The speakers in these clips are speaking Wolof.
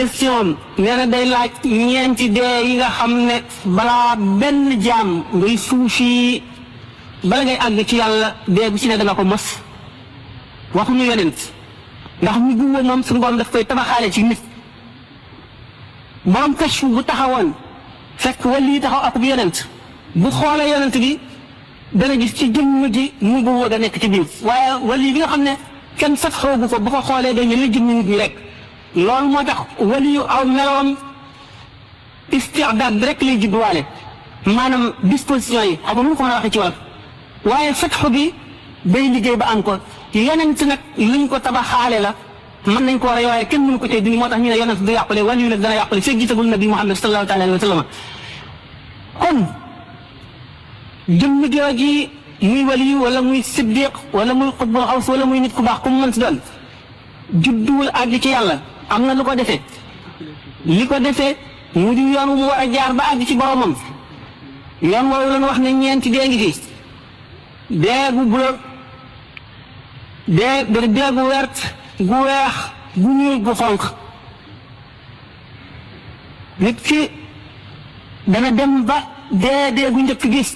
question nee na day laaj ñeenti dee yi nga xam ne balaa benn jaam ngay suufi bala ngay àgg ci yàlla dee bu ci ne danga ko mos waxuñu yonent ndax ñu buuba moom suñu borom daf koy tabaxaale ci nit borom kashfu bu taxawoon fekk wali taxaw ak bu yonent bu xoolee yonent bi dana gis ci jëmm ji mu buuba da nekk ci biir waaye wali bi nga xam ne kenn fat xoogu ko bu ko xoolee dañu la jëmm nit ñi rek loolu moo tax wali yu aw meloom istidaad bi rek lay judduwaale maanaam disposition yi xam nga nu ko mën a waxee ci wàll waaye fatxu bi day liggéey ba am ko yonent nag luñ ko tabaxaale la mën nañ ko war a waaye kenn mënu ko tey dindi moo tax ñu ne yonent du yàqule wali yu nag dana yàqule fekk gisagul nabi Muhammad sallallahu taala alayhi wa sallam kon jëmm jooji muy wali wala muy siddiq wala muy xutbul xaws wala muy nit ku baax ku mu mën si doon judduwul àgg ci yàlla am na lu ko defee li ko defee mu di yoon wu mu war a jaar ba àgg ci boromam yoon woowu lañ wax ne ñeenti dee ngi fi dee gu bula dee gu wert gu weex gu ñuul gu xonq nit ki dana dem ba dee gu njëkk gis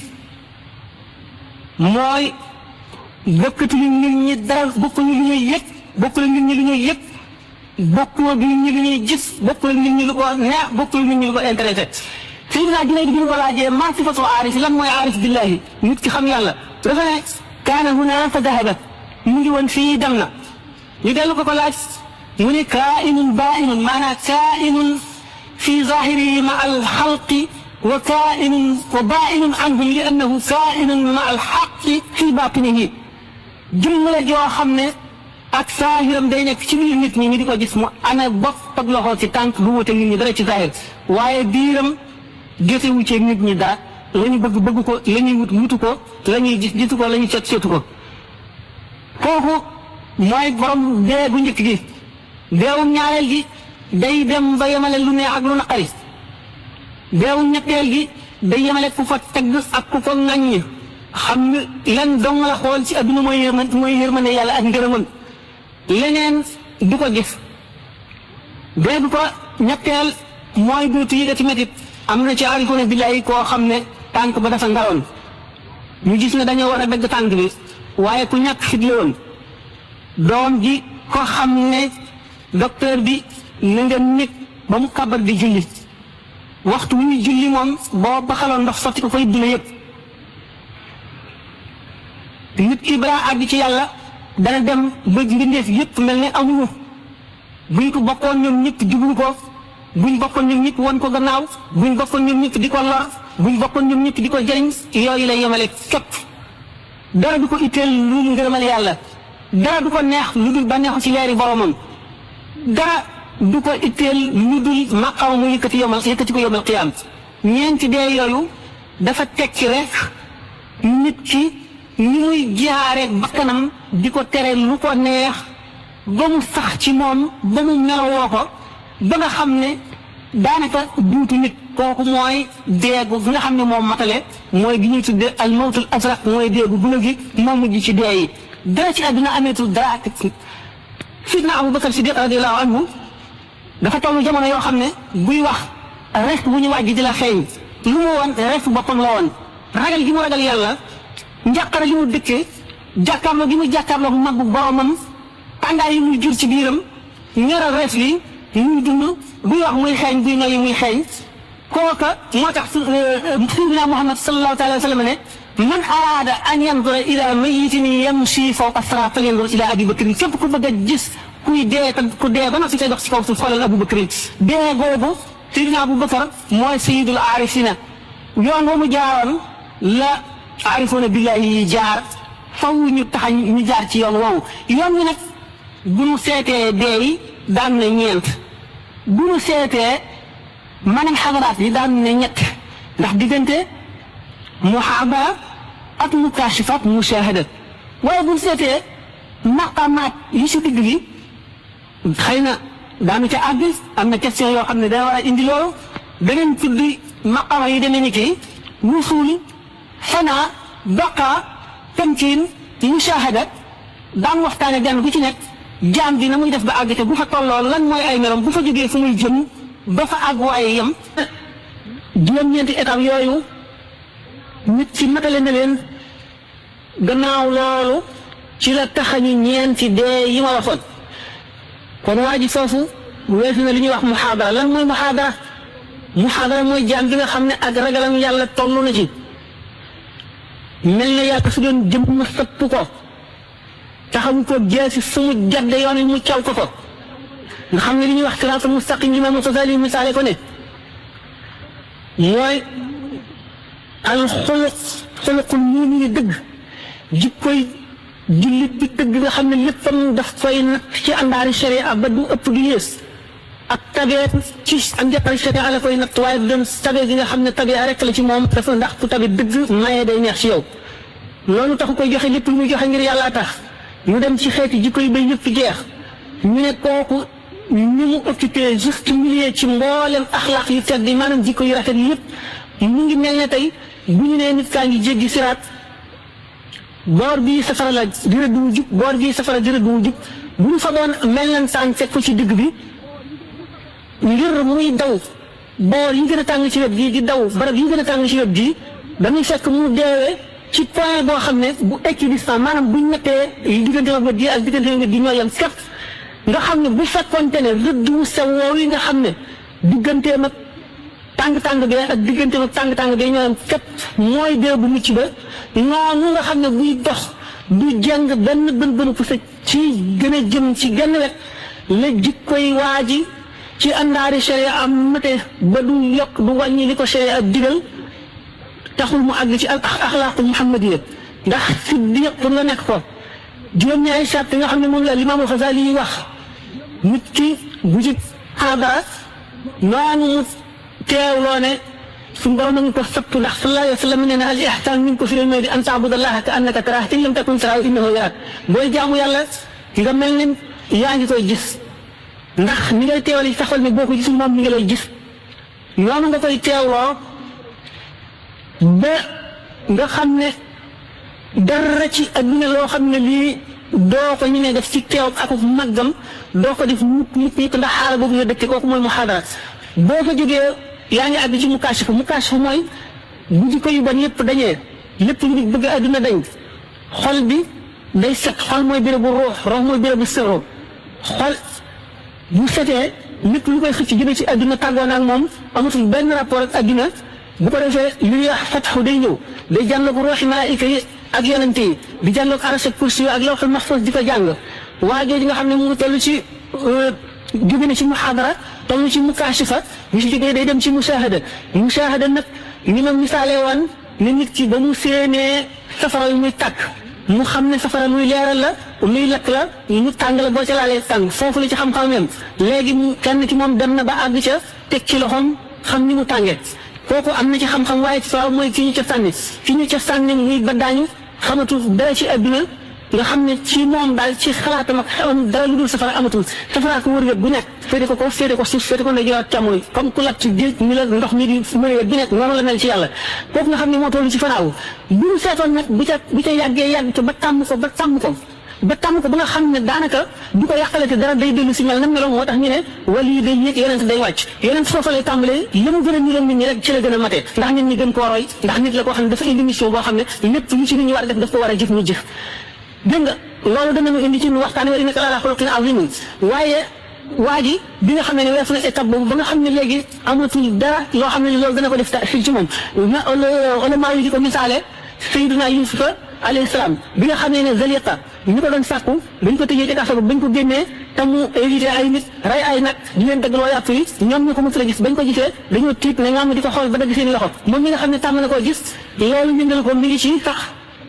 mooy bokkatuñu nit ñi dara bokkuñu lu ñuy yëg bokkul nit ñi lu ñuy yëg bokkul nit ñi lu ñuy gis bokkul nit ñi lu ko neex bokkul nit ñi lu ko intéressé Seydina Junayd bi ñu ko laajee maa sifatu aarif lan mooy aarif billahi nit ki xam yàlla dafa ne kaana huna fa dahaba mu ngi woon fii dem na ñu dellu ko laaj mu ne kaa'inun baa'inun maanaam kaa'inun fi zahirihi ma al xalqi wa kaa'inun wa baa'inun anhum li annahu kaa'inun ma al xaqi fi baatinihi jëmm la joo xam ne ak saahiram day nekk ci biir nit ñi ñu di ko gis mu ana bopp ak loxo ci tànk du wute nit ñi dara ci saahir waaye biiram jotewu ci nit ñi dara la ñu bëgg ko la ñuy wutu ko la ñuy gis gisu ko la ñuy seetu ko kooku mooy borom dee bu njëkk gi deewum ñaareel gi day dem ba yemale lu neex ak lu naqari deewum ñetteel gi day yemale ku fa tegg ak ku ko ŋaññi xam ne lan dong la xool ci adduna mooy yërmande yàlla ak ngërëmam leneen du ko gis dee du ko ñetteel mooy duutu yëgati métit am na ci aarifoona billaahi koo xam ne tànk ba dafa ngaroon ñu gis ne dañoo war a dagg tànk bi waaye ku ñàkk fit la woon doom ji ko xam ne docteur bi na nga nekk ba mu kabar di julli waxtu wu ñuy julli moom boo baxaloon ndox sotti ko fay dula yëpp nit ki balaa àgg ci yàlla dana dem ba mbindeef yëpp mel ne amuñu buñ ko bokkoon ñoom ñëpp jublu ko buñ bokkoon ñoom ñëpp won ko gannaaw buñ bokkoon ñoom ñëpp di ko lor buñ bokkoon ñoom ñëpp di ko jëriñ yooyu lay yemale képp dara du ko itteel lu dul ngërëmal yàlla dara du ko neex lu dul bànneexu ci leeri boromam dara du ko itteel lu dul maqaam mu yëkkati ko yomal qiyaam ñeenti dee yooyu dafa tekki rek nit ki ni muy jaare bakkanam di ko tere lu ko neex ba mu sax ci moom ba mu melowoo ko ba nga xam ne daanaka duutu nit kooku mooy deegu bi nga xam ne moom matale mooy gi ñuy tudde al mawtul azraq mooy deegu bu la gi moo mujj ci dee yi dara ci àdduna ameetul dara ak sidna Abubakar Siddiq radiyallahu anhu dafa tollu jamono yoo xam ne buy wax rek bu ñu wàjji di la xeeñ lu mu woon rek boppam la woon ragal gi mu ragal yàlla njàqare li mu dëkkee jàkkaarloo gi mu jàkkaarloo bu mag bu boromam tàngaay yi muy jur ci biiram ñoral reef li muy dund buy wax muy xeeñ buy noyyi muy xeeñ kooka moo tax Sayyidina Muhammad sallallahu alayhi wa sallam ne man araada an yandura ila mayitin yamshi fawqa siraat falyandur ila Abi Bakrin képp ku bëgg a gis kuy dee te ku dee ba noppi tey dox ci kaw suuf xoolal Abu Bakrin dee boobu Sayyidina Abu Bakar mooy sayyidul aarifina yoon wa mu jaaroon la aarifoona billaahi yi jaar faw ñu tax ñu jaar ci yoon woowu yoon wi nag bu ñu seetee dee yi daan na ñeent bu ñu seetee maanaam xadaraat yi daan na ñett ndax diggante muhaabara ak mukaashifaat mushahada waaye bu ñu seetee maqamaat yi si digg gi xëy na daanu ca àgg am na question yoo xam ne dana war a indi loolu beneen tudd maqama yi demee ni ki wusuul fanaa baqa tamkiin mushahada daan waxtaane benn bu ci nekk jaam bi na muy def ba àgg te bu fa tolloo lan mooy ay melam bu fa jógee fu muy jëm ba fa àgg waaye yem juróom-ñeenti étape yooyu nit ci matale na leen gannaaw loolu ci la taxañu ñeenti dee yi ma waxoon kon waa ji foofu weesu na li ñuy wax muhaadara lan mooy muhaadara mooy jaam bi nga xam ne ak ragalam yàlla toll na ci mel na yàlla su doon jëm ma sëpp ko taxawu ko jeesi fu mu jadde yoon mu caw ko nga xam ne li ñuy wax siraatal mustaqim li Imaam Xasaali misaale ko ne mooy al xuluqul mu'min dëgg jikkoy jullit bi dëgg nga xam ne léppam daf koy natt ci àndaari sharia ba du ëpp du yées ak tabeet ci àndaari sharia la koy natt waaye du doon tabeet gi nga xam ne tabeet rek la ci moom dafa ndax ku tabeet dëgg maye day neex ci yow loolu taxu koy joxe lépp lu muy joxe ngir yàlla tax ñu dem ci xeeti jikko yi ba yëpp jeex ñu ne kooku ni mu occupé juste milieu ci mboolem axlaq yu tedd yi maanaam jikko yu rafet yëpp mu ngi mel ne tey bu ñu nee nit kaa ngi jéggi siraat boor bii safara la di rëdd wu jub boor bii safara di rëdd wu jub bu ñu fa doon mel leen saañ fekk ko ci digg bi ngir muy daw boor yi gën a tàng ci wet gii di daw barab yi gën a tàng ci wet gii dañuy fekk mu deewee ci point boo xam ne bu équidistant maanaam buñ nekkee diggante ak wet gi ak diggante ak wet gi ñoo yem képp nga xam ne bu fekkoonte ne rëdd wu sew woowu yi nga xam ne digganteem ak tàng-tàng bee ak digganteem ak tàng-tàng bee ñoo yem képp mooy dee bu mucc ba noonu nga xam ne buy dox du jàng benn bën pusa ci gën a jëm ci genn wet la jikkoy waa ji ci àndaari sharia am mate ba du yokk du wàññi li ko sharia digal taxul mu àgg ci axlaaqu muhammadiya ndax siddiq pour nga nekk ko juróom-ñaari sart nga xam ne moom la Imaam Xasaali yi wax nit ki bu ci xaadara noonu mu teewloo ne suñu borom nañu ko sëpp ndax sallallahu alayhi wa sallam nee na al ihsaan min ko firee mooy di an taabudallaha ka annaka taraahu fa in lam takun taraahu innahu yaraak booy jaamu yàlla nga mel ne yaa ngi koy gis ndax ni ngay teewale ci taxawal ne boo ko gisul moom mi ngi lay gis noonu nga koy teewloo ba nga xam ne dara ci adduna loo xam ne lii doo ko ñu ne def ci teew ak màggam doo ko def mukk ndax xaala boobu nga dëkk kooku mooy muhaadara boo ko jógee yaa ngi àgg ci mukaashafa mooy bu jikko yu bon yëpp dañee lépp lu bëgg adduna dañ xol bi day set xol mooy bérébu ruux mooy bérébu sirru xol bu setee lépp lu koy xëcc jëme ci adduna tàggoon ak moom amatul benn rapport ak adduna bu ko defee li ñuy wax fatxu day ñëw day jànloog ruuxi malaayika yi ak yonente yi di jànloog arsh ak kursi ak lawhul mahfuz di ko jàng waa jooju nga xam ne mu ngi toll ci jóge na ci muhaadara toll ci mukaashifa ñu si jógee day dem ci mushahada nag ni ma misaalee woon ne nit ki ba mu séenee safara yu muy tàkk mu xam ne safara luy leeral la luy lakk la mu tàng la boo ca laalee tàng foofu la ci xam-xam yem léegi kenn ci moom dem na ba àgg ca teg ci loxoom xam ni mu tàngee kooku am na ci xam-xam waaye ci soo mooy ki ñu ca sànni muy ba daañu xamatul dara ci adduna nga xam ne ci moom daal ci xalaatam ak xewam dara lu dul safara amatul safara ko wër wet bu nekk féete ko féete ko suuf féete ko ndeyjoor ak càmmoñ comme ku lat ci géej ni la ndox mi di mën wet bu nekk noonu la mel ci yàlla kooku nga xam ne moo toll ci fanaaw bu ñu seetoon nag bu ca yàggee yàgg ca ba tàmm ko ba nga xam ne daanaka du ko yàqalate dara day dellu si mel na meloon moo tax ñu ne wali yi day yéeg yonent day wàcc yonent foofa lay tàmbalee li mu gën a niroon nit ñi rek ci la gën a matee ndax nit ñi gën koo roy ndax nit la koo xam ne dafa indi mission boo xam ne lépp lu ci nit ñi war a def daf ko war a jëf ñu jëf dégg nga loolu danañu indi ci nu waxtaane wa innaka la'alaa xuluqin aziim waaye waa ji bi nga xam ne weesu na étape boobu ba nga xam ne léegi amatul dara loo xam ne loolu dana ko def fii ci moom ulama yi di ko misaale Sayyiduna Yuusufa alayhi salaam bi nga xam ne Zaliqa ñu ko doon sàkku bañ ko tëjee ci kaso bañ ko génnee te mu évité ay nit rey ay nag di leen dëggloo yàpp yi ñoom ñu ko mos a gis bañ ko gisee dañoo tiit ne nga xam ne di ko xool ba dagg seen loxo moom mi nga xam ne tàmm na koo gis loolu yëngal ko mi ngi ci sax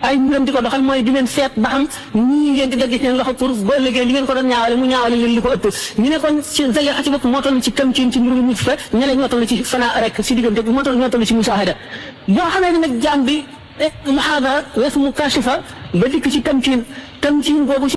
ay mbiram di ko doxal mooy di leen seet ba xam ñii ngeen di dagg seen loxo pour ba ëllëgee li ngeen ko doon ñaawale mu ñaawale leen li ko ëpp ñu ne kon ci Zaliqa ci bopp moo toll ci Tamkiin ci mbirum nit fa ñeneen ñoo toll ci Fanaa rek si diggante bi ñoo toll ci musaahada boo xamee ne nag jaam bi muhaadara weesu mukaashifa ba dikk ci Tamkiin boobu ci